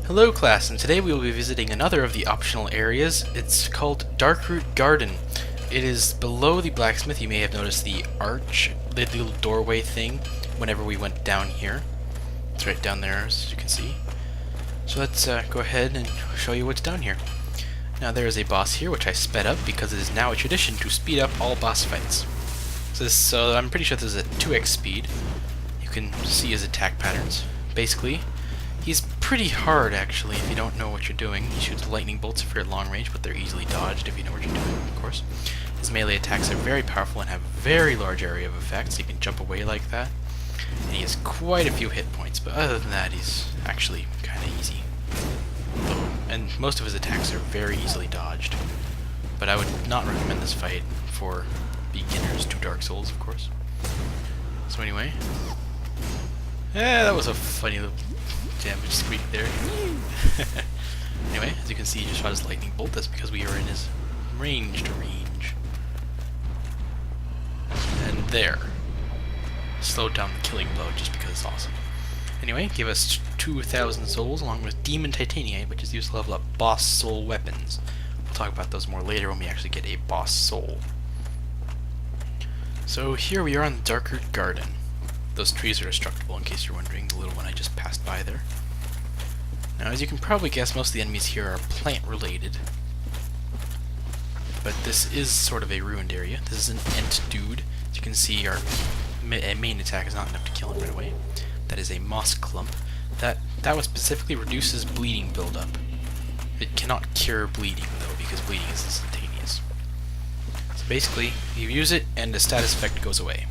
Hello class, and today we will be visiting another of the optional areas. It's called Darkroot Garden. It is below the blacksmith. You may have noticed the arch, the little doorway thing, whenever we went down here. It's right down there, as you can see. So let's go ahead and show you what's down here. Now there is a boss here, which I sped up because it is now a tradition to speed up all boss fights. So I'm pretty sure this is a 2x speed. You can see his attack patterns. Basically, he's pretty hard, actually, if you don't know what you're doing. He shoots lightning bolts if you're at long range, but they're easily dodged if you know what you're doing, of course. His melee attacks are very powerful and have a very large area of effect, so you can jump away like that. And he has quite a few hit points, but other than that, he's actually kind of easy. And most of his attacks are very easily dodged. But I would not recommend this fight for beginners to Dark Souls, of course. So anyway, that was a funny little damage squeak there. Anyway, as you can see, he just shot his lightning bolt. That's because we are in his ranged range. And there. Slowed down the killing blow just because it's awesome. Anyway, give us 2,000 souls along with Demon Titaniite, which is used to level up boss soul weapons. We'll talk about those more later when we actually get a boss soul. So here we are on the Darkroot Garden. Those trees are destructible, in case you're wondering, the little one I just passed by there. Now, as you can probably guess, most of the enemies here are plant-related. But this is sort of a ruined area. This is an Ent dude. As you can see, our main attack is not enough to kill him right away. That is a moss clump. That one specifically reduces bleeding buildup. It cannot cure bleeding, though, because bleeding is instantaneous. So basically, you use it, and the status effect goes away.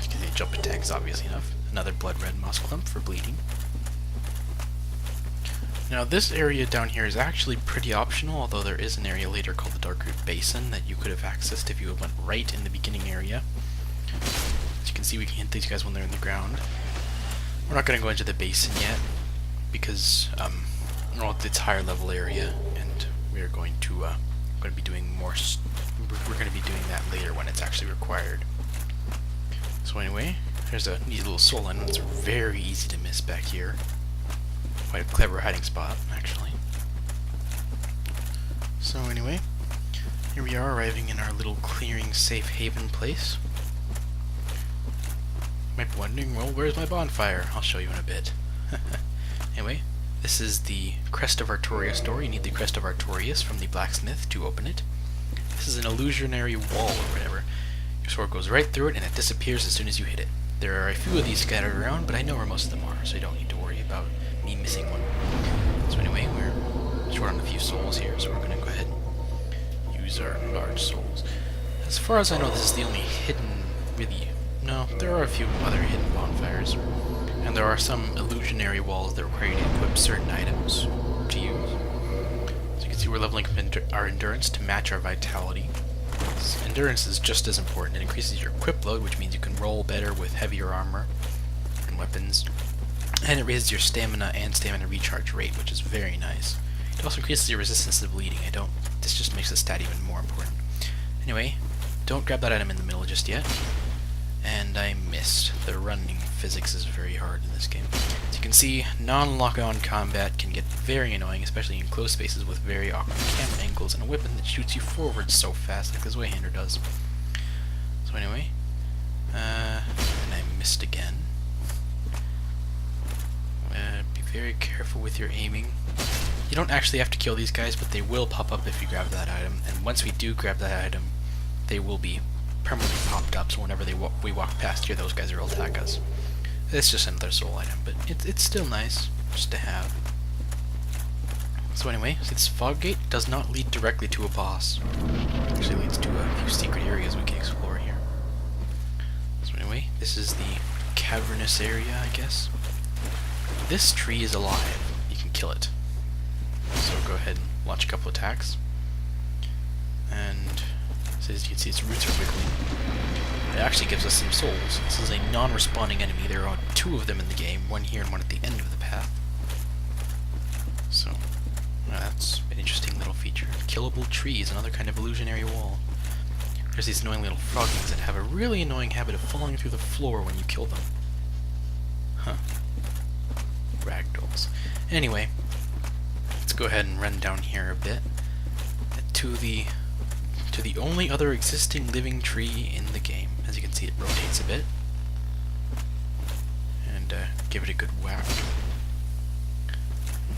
Because the jump attack is obvious enough. Another blood red moss clump for bleeding. Now this area down here is actually pretty optional, although there is an area later called the Darkroot Basin that you could have accessed if you went right in the beginning area. As you can see, we can hit these guys when they're in the ground. We're not going to go into the basin yet, because well, it's a higher level area, and we are going to be doing more. We're going to be doing that later when it's actually required. So anyway, there's a neat little soul line. It's very easy to miss back here. Quite a clever hiding spot, actually. So anyway, here we are arriving in our little clearing safe haven place. You might be wondering, well, where's my bonfire? I'll show you in a bit. Anyway, this is the Crest of Artorias door. You need the Crest of Artorias from the blacksmith to open it. This is an illusionary wall or whatever. Your sword goes right through it and it disappears as soon as you hit it. There are a few of these scattered around, but I know where most of them are, so you don't need to worry about me missing one. So anyway, we're short on a few souls here, so we're going to go ahead and use our large souls. As far as I know, this is the only hidden, really. No, there are a few other hidden bonfires, and there are some illusionary walls that require you to equip certain items to use. So you can see we're leveling up our endurance to match our vitality. Endurance is just as important. It increases your equip load, which means you can roll better with heavier armor and weapons. And it raises your stamina and stamina recharge rate, which is very nice. It also increases your resistance to bleeding. This just makes the stat even more important. Anyway, don't grab that item in the middle just yet. And I missed. The running physics is very hard in this game. As you can see, non-lock-on combat can get very annoying, especially in close spaces with very awkward camera angles and a weapon that shoots you forward so fast, like this Wayhander does. So anyway, and I missed again. Be very careful with your aiming. You don't actually have to kill these guys, but they will pop up if you grab that item, and once we do grab that item, they will be permanently popped up, so whenever we walk past here, those guys will attack us. It's just another soul item, but it's still nice just to have. So anyway, this fog gate does not lead directly to a boss. It actually leads to a few secret areas we can explore here. So anyway, this is the cavernous area, I guess. This tree is alive. You can kill it. So go ahead and launch a couple attacks. And so as you can see, its roots are wiggling. It actually gives us some souls. This is a non-respawning enemy. There are 2 of them in the game, one here and one at the end of the path. So, that's an interesting little feature. Killable trees, another kind of illusionary wall. There's these annoying little froggies that have a really annoying habit of falling through the floor when you kill them. Huh. Ragdolls. Anyway, go ahead and run down here a bit to the only other existing living tree in the game. As you can see, it rotates a bit. And give it a good whack.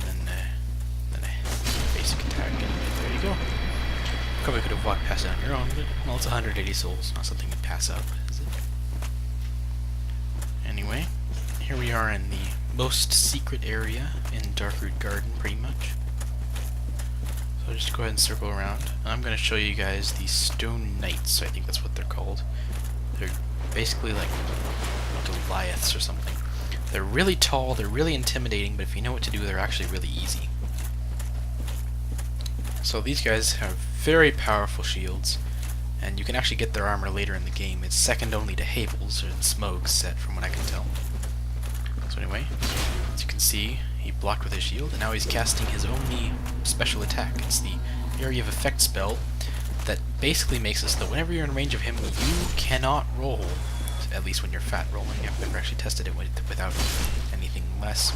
And then a basic attack, and there you go. Probably could have walked past it on your own, but, well, it's 180 souls, not something you pass up, is it? Anyway, here we are in the most secret area in Darkroot Garden, pretty much. So just go ahead and circle around. And I'm going to show you guys the Stone Knights, I think that's what they're called. They're basically like Goliaths or something. They're really tall, they're really intimidating, but if you know what to do, they're actually really easy. So these guys have very powerful shields, and you can actually get their armor later in the game. It's second only to Havel's or the Smoke's set, from what I can tell. So anyway, as you can see, he blocked with his shield, and now he's casting his only special attack. It's the Area of Effect spell that basically makes it so that whenever you're in range of him, you cannot roll. At least when you're fat rolling. I've never actually tested it without anything less.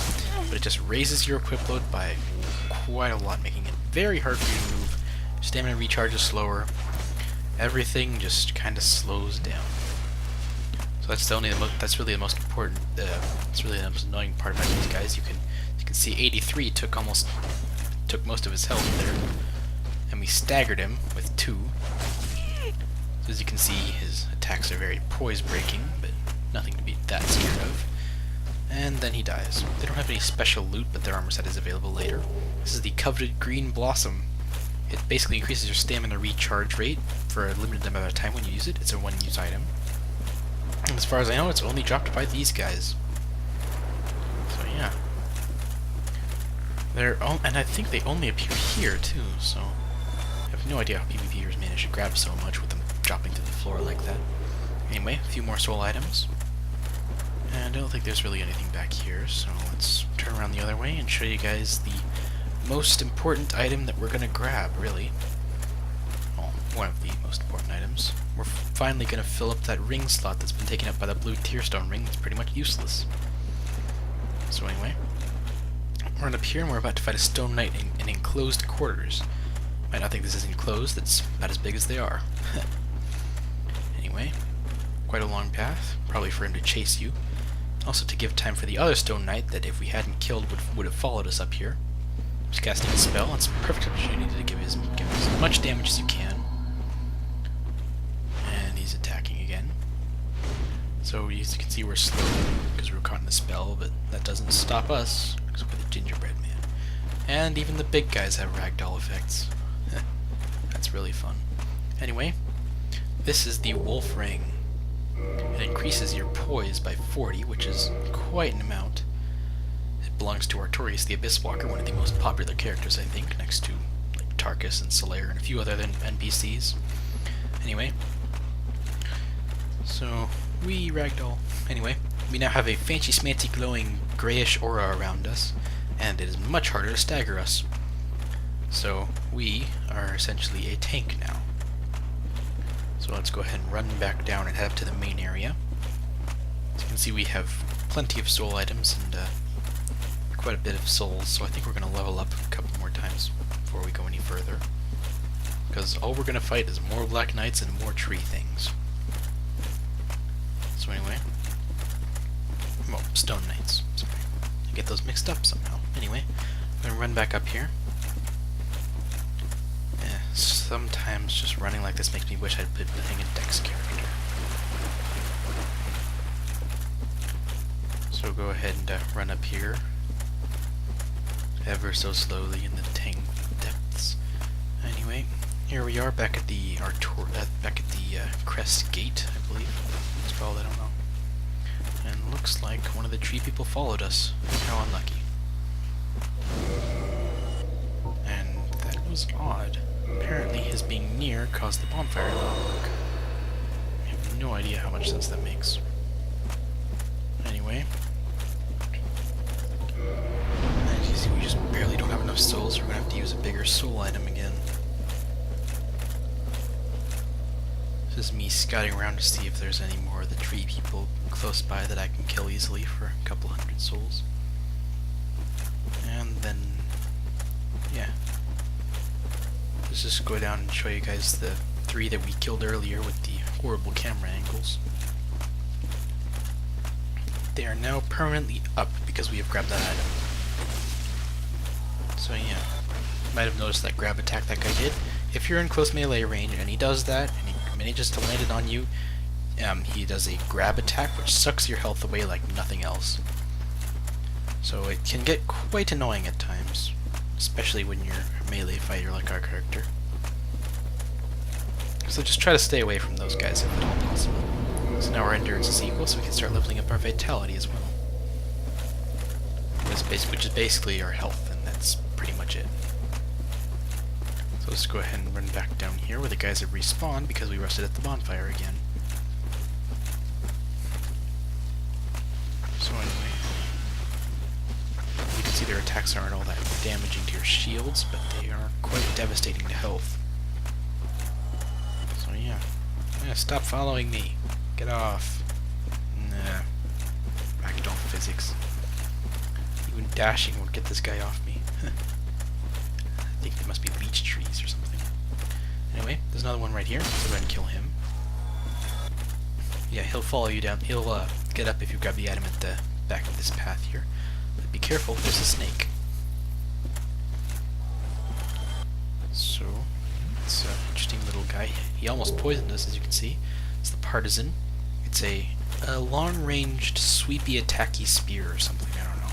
But it just raises your equip load by quite a lot, making it very hard for you to move. Stamina recharges slower. Everything just kind of slows down. So that's that's really the most important. It's really the most annoying part about these guys. You can see 83 took most of his health there, and we staggered him with 2. So as you can see, his attacks are very poise-breaking, but nothing to be that scared of. And then he dies. They don't have any special loot, but their armor set is available later. This is the coveted Green Blossom. It basically increases your stamina recharge rate for a limited amount of time when you use it. It's a one-use item. And as far as I know, it's only dropped by these guys. So yeah. And I think they only appear here, too, so I have no idea how PvPers manage to grab so much with them dropping to the floor like that. Anyway, a few more soul items. And I don't think there's really anything back here, so let's turn around the other way and show you guys the most important item that we're going to grab, really. Well, one of the most important items. We're finally going to fill up that ring slot that's been taken up by the blue Tearstone ring. It's pretty much useless. So anyway, we're up here and we're about to fight a Stone Knight in enclosed quarters. Might not think this is enclosed, it's about as big as they are. Anyway, quite a long path, probably for him to chase you. Also to give time for the other Stone Knight that if we hadn't killed would have followed us up here. Just casting a spell, it's a perfect opportunity to give as much damage as you can. And he's attacking again. So as you can see, we're slow because we're caught in the spell, but that doesn't stop us because we're the gingerbread man. And even the big guys have ragdoll effects. That's really fun. Anyway, this is the Wolf Ring. It increases your poise by 40, which is quite an amount. It belongs to Artorias the Abyss Walker, one of the most popular characters, I think, next to like Tarkus and Solaire and a few other NPCs. Anyway, so we ragdoll. Anyway, we now have a fancy smancy glowing grayish aura around us, and it is much harder to stagger us. So we are essentially a tank now. So let's go ahead and run back down and head up to the main area. As you can see, we have plenty of soul items and quite a bit of souls, so I think we're going to level up a couple more times before we go any further. Because all we're going to fight is more Black Knights and more tree things. So anyway, well, Stone Knights, sorry. I get those mixed up somehow. Anyway, I'm going to run back up here. Sometimes just running like this makes me wish I'd been playing a Dex character. So go ahead and run up here, ever so slowly in the tank depths. Anyway, here we are back at the Crest gate, I believe it's called. I don't know. And looks like one of the tree people followed us. How unlucky. And that was odd. Apparently his being near caused the bonfire to not work. I have no idea how much sense that makes. Anyway. As you see, we just barely don't have enough souls, so we're going to have to use a bigger soul item again. This is me scouting around to see if there's any more of the tree people close by that I can kill easily for a couple hundred souls. And then, yeah, let's just go down and show you guys the 3 that we killed earlier with the horrible camera angles. They are now permanently up because we have grabbed that item. So yeah, you might have noticed that grab attack that guy did. If you're in close melee range and he does that, and he manages to land it on you, he does a grab attack which sucks your health away like nothing else. So it can get quite annoying at times, especially when you're a melee fighter like our character. So just try to stay away from those guys if at all possible. So now our endurance is equal, so we can start leveling up our vitality as well. Which is basically our health, and that's pretty much it. So let's go ahead and run back down here where the guys have respawned because we rested at the bonfire again. So anyway, you can see their attacks aren't all that damaging to your shields, but they are quite devastating to health. So yeah, stop following me. Get off. Nah. Ragdoll physics. Even dashing won't get this guy off me. I think there must be beech trees or something. Anyway, there's another one right here, so go ahead and kill him. Yeah, he'll follow you down. He'll get up if you grab the item at the back of this path here. But be careful, there's a snake. So, it's an interesting little guy. He almost poisoned us, as you can see. It's the Partisan. It's a long-ranged, sweepy, attacky spear or something, I don't know.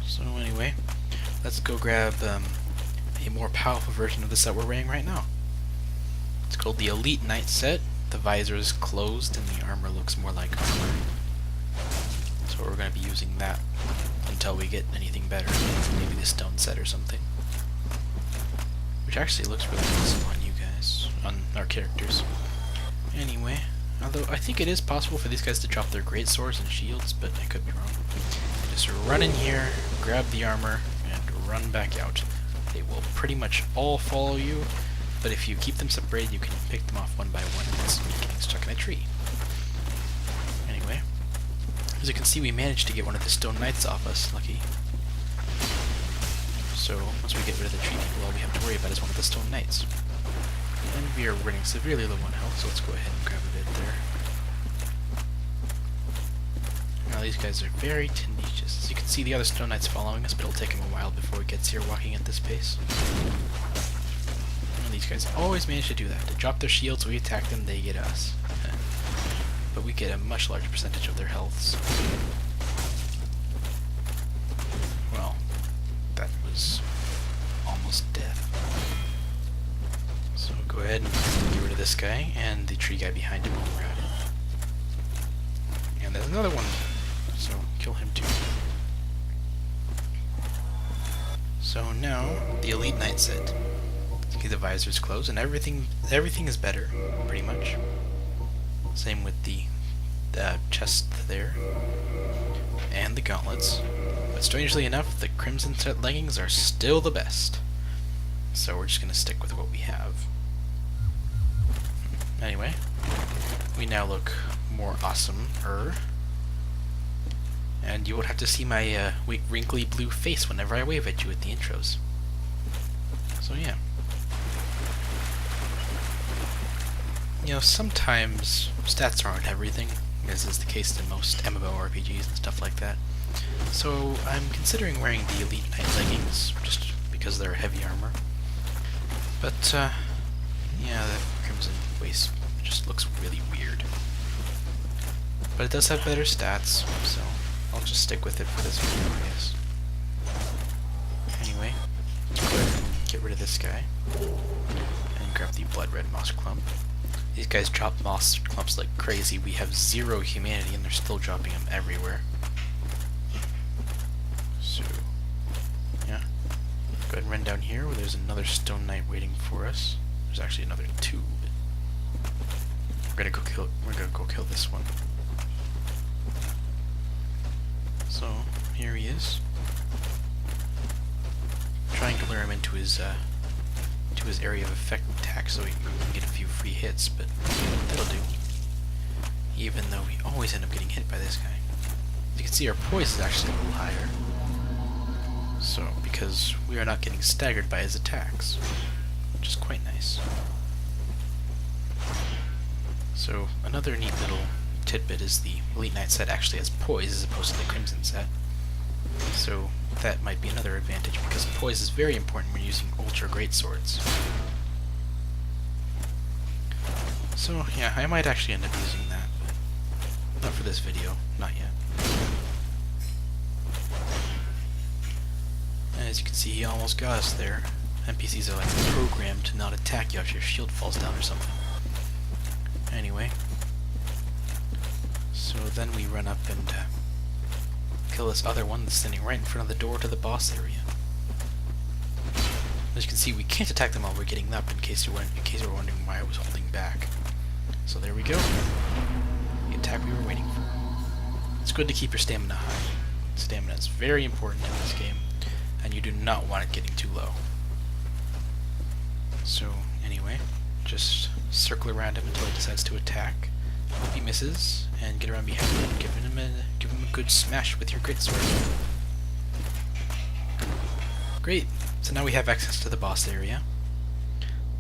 So anyway, let's go grab a more powerful version of the set we're wearing right now. It's called the Elite Knight set. The visor is closed and the armor looks more like armor. So we're going to be using that until we get anything better. Maybe the stone set or something. Which actually looks really awesome on you guys, on our characters. Anyway, although I think it is possible for these guys to drop their great swords and shields, but I could be wrong. Just run in here, grab the armor, and run back out. They will pretty much all follow you, but if you keep them separated, you can pick them off one by one instead of getting stuck in a tree. Anyway, as you can see, we managed to get one of the stone knights off us. Lucky. So once we get rid of the tree people, all we have to worry about is one of the stone knights. And we are running severely low on health, so let's go ahead and grab a bit there. Now these guys are very tenacious. As you can see, the other stone knight's following us, but it'll take him a while before he gets here walking at this pace. And these guys always manage to do that. To drop their shields, we attack them, they get us. But we get a much larger percentage of their healths. Well, that was almost death. So go ahead and get rid of this guy and the tree guy behind him while we're at it. And there's another one, so kill him too. So now the Elite Knight set. See, the visor's closed and everything is better, pretty much. Same with the chest there and the gauntlets. But strangely enough, the Crimson set leggings are still the best. So we're just going to stick with what we have. Anyway, we now look more awesome-er. And you won't have to see my wrinkly blue face whenever I wave at you at the intros. So yeah. You know, sometimes stats aren't everything, as is the case in most MMORPGs and stuff like that. So I'm considering wearing the Elite Knight leggings, just because they're heavy armor. But, yeah, the Crimson waist just looks really weird. But it does have better stats, so I'll just stick with it for this video, I guess. Anyway, let's go ahead and get rid of this guy. And grab the Blood Red Moss Clump. These guys drop moss clumps like crazy. We have 0 humanity and they're still dropping them everywhere. So, yeah. Go ahead and run down here where there's another stone knight waiting for us. There's actually another 2. We're gonna go kill this one. So, here he is. Trying to lure him into his area of effect attack so he can get a few free hits, but that'll do. Even though we always end up getting hit by this guy. You can see our poise is actually a little higher. So be because we are not getting staggered by his attacks, which is quite nice. So another neat little tidbit is the Elite Knight set actually has poise as opposed to the Crimson set. So that might be another advantage, because poise is very important when using ultra great swords. So yeah, I might actually end up using that, but not for this video, not yet. And as you can see, he almost got us there. NPCs are like programmed to not attack you if your shield falls down or something. Anyway, so then we run up and kill this other one that's standing right in front of the door to the boss area. As you can see, we can't attack them while we're getting up, in case you're wondering why I was holding back. So there we go. The attack we were waiting for. It's good to keep your stamina high. Stamina is very important in this game, and you do not want it getting too low. So anyway, just circle around him until he decides to attack. Hope he misses, and get around behind him and give him a good smash with your greatsword. Great. So now we have access to the boss area.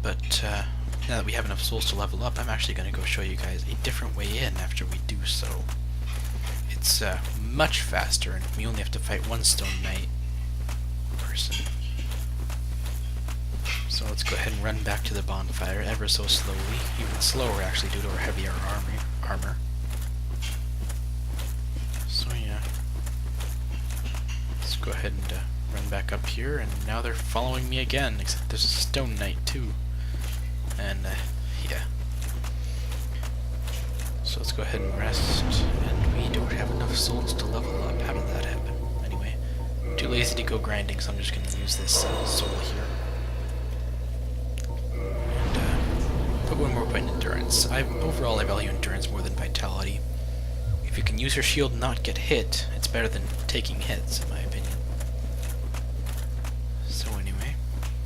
But now that we have enough souls to level up, I'm actually going to go show you guys a different way in after we do so. It's much faster, and we only have to fight one Stone Knight person. So let's go ahead and run back to the bonfire ever so slowly, even slower actually due to our heavier armor. So yeah, let's go ahead and run back up here, and now they're following me again, except there's a Stone Knight too. And yeah. So let's go ahead and rest, and we don't have enough souls to level up. How did that happen? Anyway, too lazy to go grinding, so I'm just going to use this soul here. Put one more point in endurance. Overall, I value endurance more than vitality. If you can use your shield and not get hit, it's better than taking hits, in my opinion. So anyway,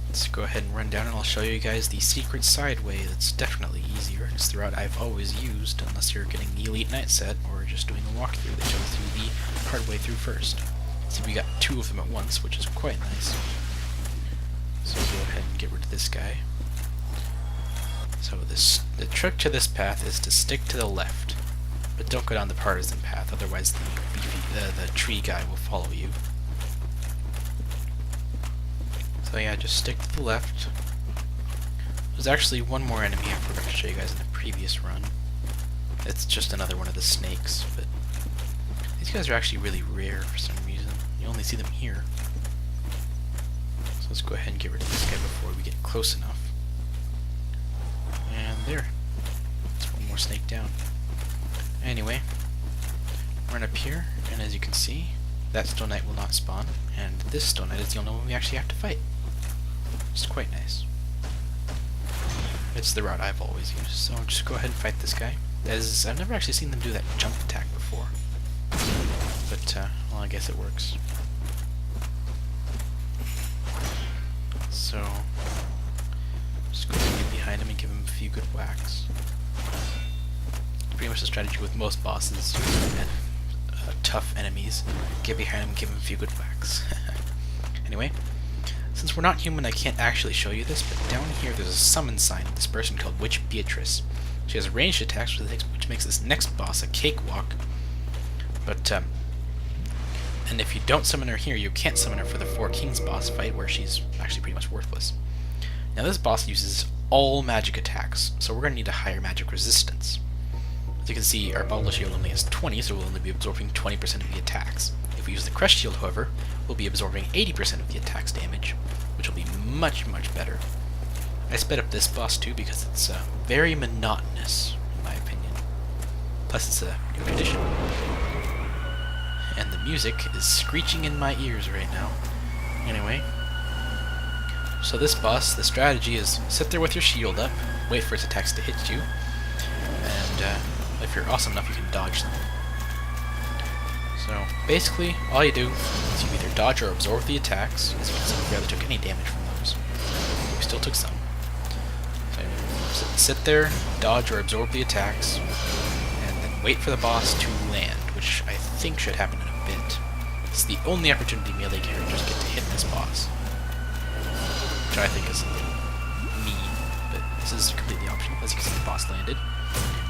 let's go ahead and run down, and I'll show you guys the secret side way that's definitely easier. It's the route I've always used, unless you're getting the Elite Knight set, or just doing a walkthrough that shows you the hard way through first. See, we got two of them at once, which is quite nice. So go ahead and get rid of this guy. So the trick to this path is to stick to the left, but don't go down the partisan path, otherwise the tree guy will follow you. So yeah, just stick to the left. There's actually one more enemy I forgot to show you guys in the previous run. It's just another one of the snakes, but these guys are actually really rare for some reason. You only see them here. So let's go ahead and get rid of this guy before we get close enough. And there. That's one more snake down. Anyway, run up here, and as you can see, that Stone Knight will not spawn, and this Stone Knight is the only one we actually have to fight. It's quite nice. It's the route I've always used, so just go ahead and fight this guy. I've never actually seen them do that jump attack before. But, well, I guess it works. So, just go ahead and get behind him and give him a few good whacks. Pretty much the strategy with most bosses and tough enemies. Get behind him and give him a few good whacks. Anyway, since we're not human, I can't actually show you this, but down here there's a summon sign of this person called Witch Beatrice. She has ranged attacks, which makes this next boss a cakewalk. But, and if you don't summon her here, you can't summon her for the Four Kings boss fight, where she's actually pretty much worthless. Now this boss uses all magic attacks, so we're going to need a higher magic resistance. As you can see, our bottle shield only has 20, so we'll only be absorbing 20% of the attacks. If we use the Crest shield, however, we'll be absorbing 80% of the attack's damage, which will be much, much better. I sped up this boss too because it's very monotonous, in my opinion. Plus it's a new addition. And the music is screeching in my ears right now. Anyway, so this boss, the strategy is sit there with your shield up, wait for its attacks to hit you, and if you're awesome enough, you can dodge them. So basically, all you do is you either dodge or absorb the attacks. As you can see, we barely took any damage from those. We still took some. So sit there, dodge or absorb the attacks, and then wait for the boss to land, which I think should happen in a bit. It's the only opportunity melee characters get to hit this boss, which I think is a little mean, but this is completely optional. As you can see, the boss landed.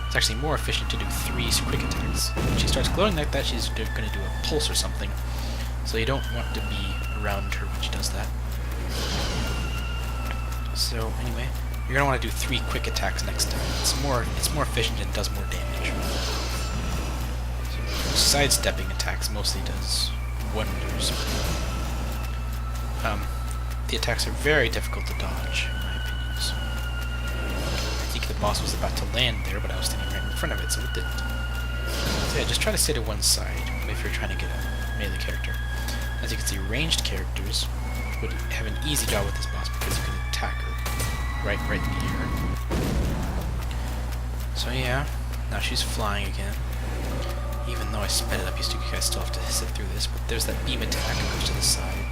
It's actually more efficient to do 3 quick attacks. When she starts glowing like that, she's going to do a pulse or something, so you don't want to be around her when she does that. So anyway, you're going to want to do 3 quick attacks next time. It's more efficient and does more damage. So, sidestepping attacks mostly does wonders. The attacks are very difficult to dodge, in my opinion. So I think the boss was about to land there, but I was standing right in front of it, so it didn't. So yeah, just try to stay to one side if you're trying to get a melee character. As you can see, ranged characters would have an easy job with this boss because you can attack her right in the air. So yeah, now she's flying again. Even though I sped it up, you guys still have to sit through this, but there's that beam attack that goes to the side.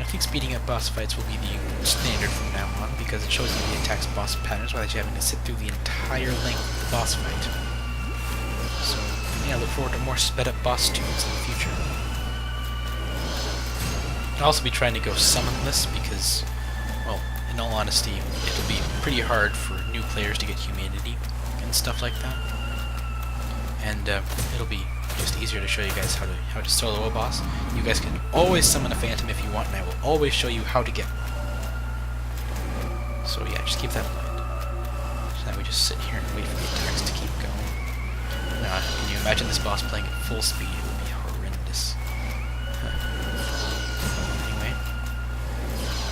I think speeding up boss fights will be the standard from now on, because it shows you the attack's boss patterns without you having to sit through the entire length of the boss fight. So, yeah, look forward to more sped up boss tunes in the future. I'll also be trying to go summonless because, well, in all honesty, it'll be pretty hard for new players to get humanity and stuff like that. And it'll be just easier to show you guys how to solo a boss. You guys can always summon a phantom if you want, and I will always show you how to get one. So yeah, just keep that in mind. So now we just sit here and wait for the attacks to keep going. Now, can you imagine this boss playing at full speed? It would be horrendous. Anyway,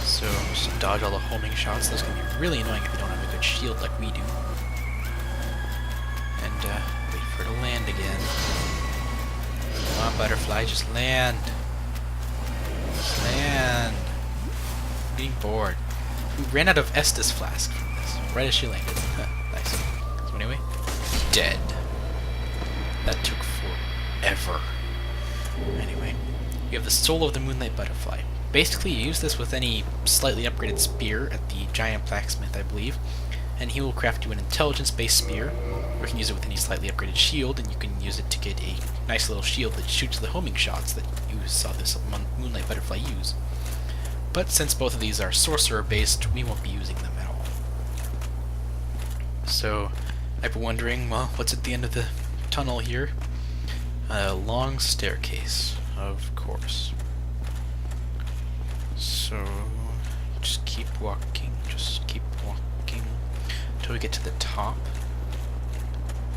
so just dodge all the homing shots. Those can be really annoying if you don't have a good shield like we do. And wait for it to land again. Come on, butterfly, just land. Just land. I'm being bored. We ran out of Estus flask from this, right as she landed. Nice. So anyway, dead. That took forever. Anyway, you have the soul of the Moonlight Butterfly. Basically, you use this with any slightly upgraded spear at the giant blacksmith, I believe, and he will craft you an intelligence-based spear, or you can use it with any slightly upgraded shield, and you can use it to get a nice little shield that shoots the homing shots that you saw this Moonlight Butterfly use. But since both of these are sorcerer-based, we won't be using them at all. So, I've been wondering, well, what's at the end of the tunnel here? A long staircase, of course. So, just keep walking, until we get to the top.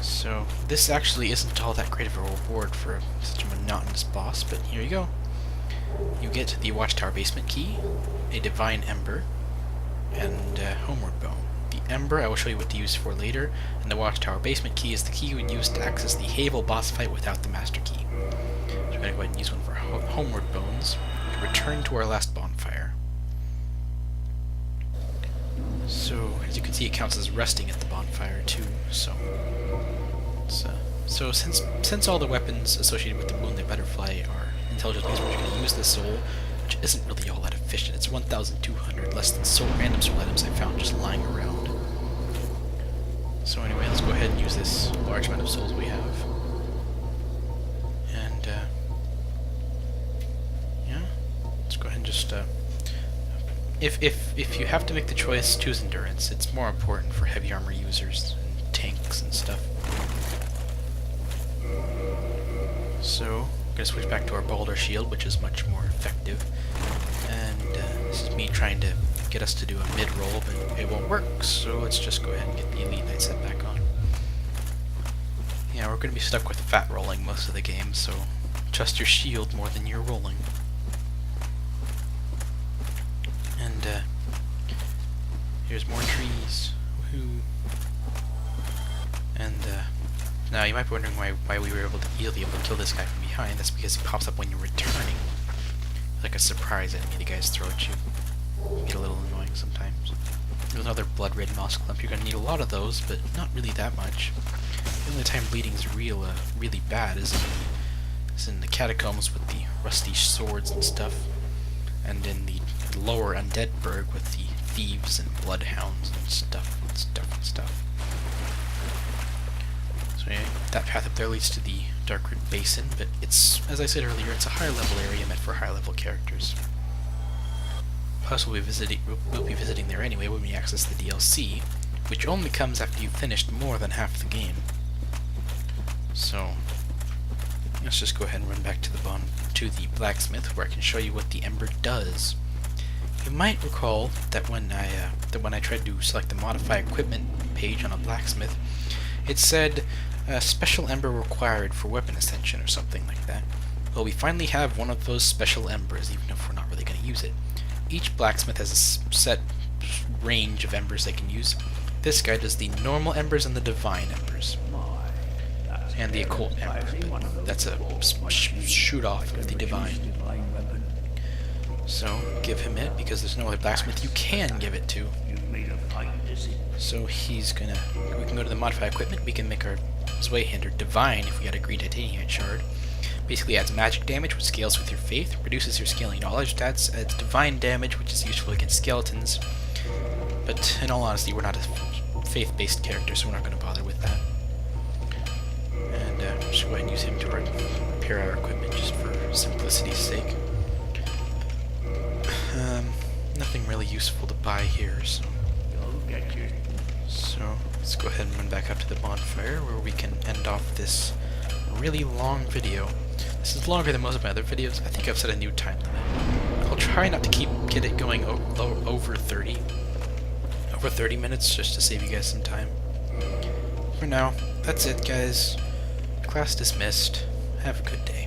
So, this actually isn't all that great of a reward for such a monotonous boss, but here you go. You get the Watchtower Basement Key, a Divine Ember, and Homeward Bone. The Ember I will show you what to use for later, and the Watchtower Basement Key is the key you would use to access the Havel boss fight without the Master Key. So we're going to go ahead and use one for Homeward Bones to return to our last bonfire. So, as you can see, it counts as resting at the bonfire too, so since all the weapons associated with the Moonlight Butterfly are intelligent-based, we're going to use this soul, which isn't really all that efficient. It's 1,200, less than random soul items I found just lying around. So anyway, let's go ahead and use this large amount of souls we have. And, yeah, let's go ahead and just, if you have to make the choice, choose Endurance. It's more important for heavy armor users and tanks and stuff. So, I'm going to switch back to our Boulder Shield, which is much more effective. And this is me trying to get us to do a mid-roll, but it won't work, so let's just go ahead and get the Elite Knight set back on. Yeah, we're going to be stuck with fat rolling most of the game, so trust your shield more than your rolling. And here's more trees. Woohoo! And now you might be wondering why we were able to kill this guy from behind. That's because he pops up when you're returning, like a surprise enemy the guys throw at you. It can get a little annoying sometimes. There's another blood red moss clump. You're gonna need a lot of those, but not really that much. The only time bleeding's really bad is in the catacombs with the rusty swords and stuff, and in the lower Undead Burg with the thieves and bloodhounds and stuff. So So yeah, that path up there leads to the Darkroot Basin, but it's, as I said earlier, it's a higher level area meant for higher level characters. Plus we'll be visiting there anyway when we access the DLC, which only comes after you've finished more than half the game. So let's just go ahead and run back to the blacksmith, where I can show you what the ember does. You might recall that when I tried to select the modify equipment page on a blacksmith, it said special ember required for weapon ascension or something like that. Well, we finally have one of those special embers, even if we're not really going to use it. Each blacksmith has a set range of embers they can use. This guy does the normal embers and the divine embers. And the occult ember, but that's a shoot off of the divine. So, give him it, because there's no other blacksmith you can give it to. So we can go to the modify equipment, we can make our Zweihander divine if we got a green titanium shard. Basically adds magic damage, which scales with your faith, reduces your scaling knowledge, adds divine damage, which is useful against skeletons. But in all honesty, we're not a faith-based character, so we're not going to bother with that. And just go ahead and use him to repair our equipment, just for simplicity's sake. Nothing really useful to buy here, so let's go ahead and run back up to the bonfire, where we can end off this really long video. This is longer than most of my other videos. I think I've set a new time limit. I'll try not to get it going over 30 minutes, just to save you guys some time. For now, that's it, guys. Class dismissed. Have a good day.